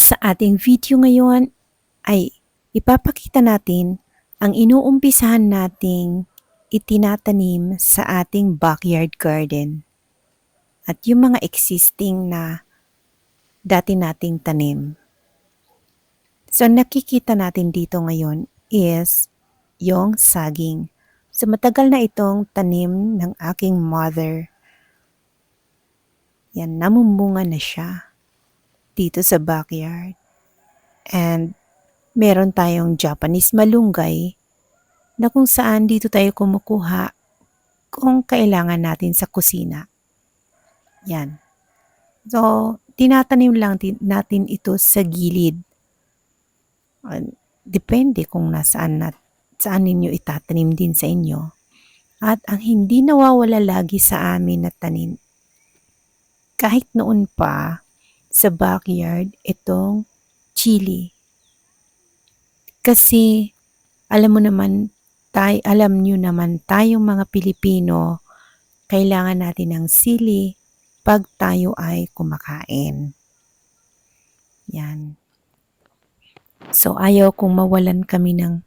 Sa ating video ngayon ay ipapakita natin ang inuumpisahan nating itinatanim sa ating backyard garden at yung mga existing na dati nating tanim. So nakikita natin dito ngayon is yung saging. So matagal na itong tanim ng aking mother. Yan, namumunga na siya dito sa backyard. And meron tayong Japanese malunggay na kung saan dito tayo kumukuha kung kailangan natin sa kusina. Yan. So, tinatanim lang natin ito sa gilid. Depende kung saan ninyo itatanim din sa inyo. At ang hindi nawawala lagi sa amin na tanim, kahit noon pa sa backyard, itong chili. Kasi alam nyo naman tayong mga Pilipino, kailangan natin ng sili pag tayo ay kumakain. Yan. So ayaw kong mawalan kami ng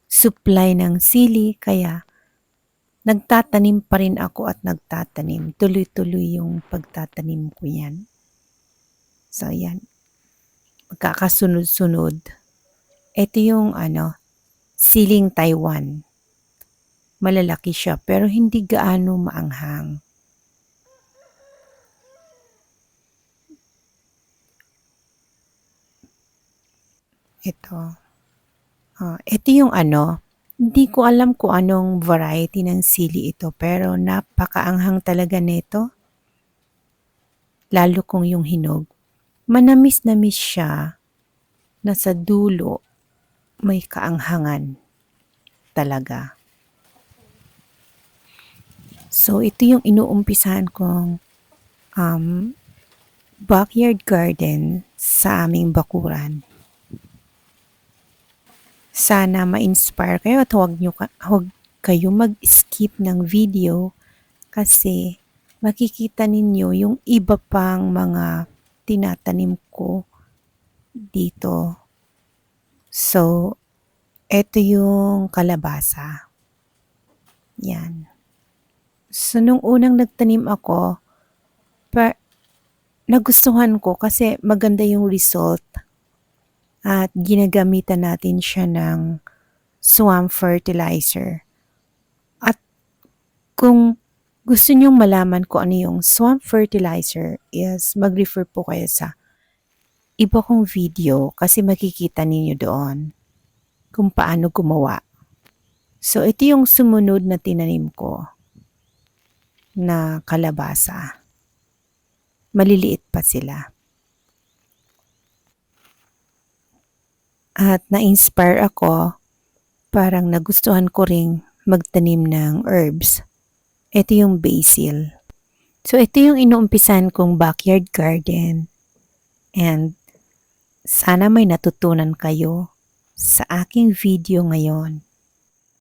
supply ng sili, kaya nagtatanim pa rin ako at nagtatanim. Tuloy-tuloy yung pagtatanim ko yan. So yan. Magkakasunod-sunod. Ito yung siling Taiwan. Malalaki siya pero hindi gaano maanghang. Ito. Ito yung hindi ko alam kung anong variety ng sili ito pero napakaanghang talaga nito. Lalo kung yung hinog. Manamis-namis siya na sa dulo may kaanghangan talaga. So ito yung inuumpisahan kong backyard garden sa aming bakuran. Sana ma-inspire kayo at huwag kayo mag-skip ng video kasi makikita ninyo yung iba pang mga tinatanim ko dito. So, ito yung kalabasa. Yan. So, nung unang nagtanim ako, nagustuhan ko kasi maganda yung result. At ginagamitan natin siya ng swamp fertilizer. At kung gusto nyong malaman kung ano yung swamp fertilizer is mag-refer po kayo sa iba kong video kasi makikita ninyo doon kung paano gumawa. So ito yung sumunod na tinanim ko na kalabasa. Maliliit pa sila. At na-inspire ako, parang nagustuhan ko ring magtanim ng herbs. Ito yung basil. So ito yung inuumpisan kong backyard garden. And sana may natutunan kayo sa aking video ngayon.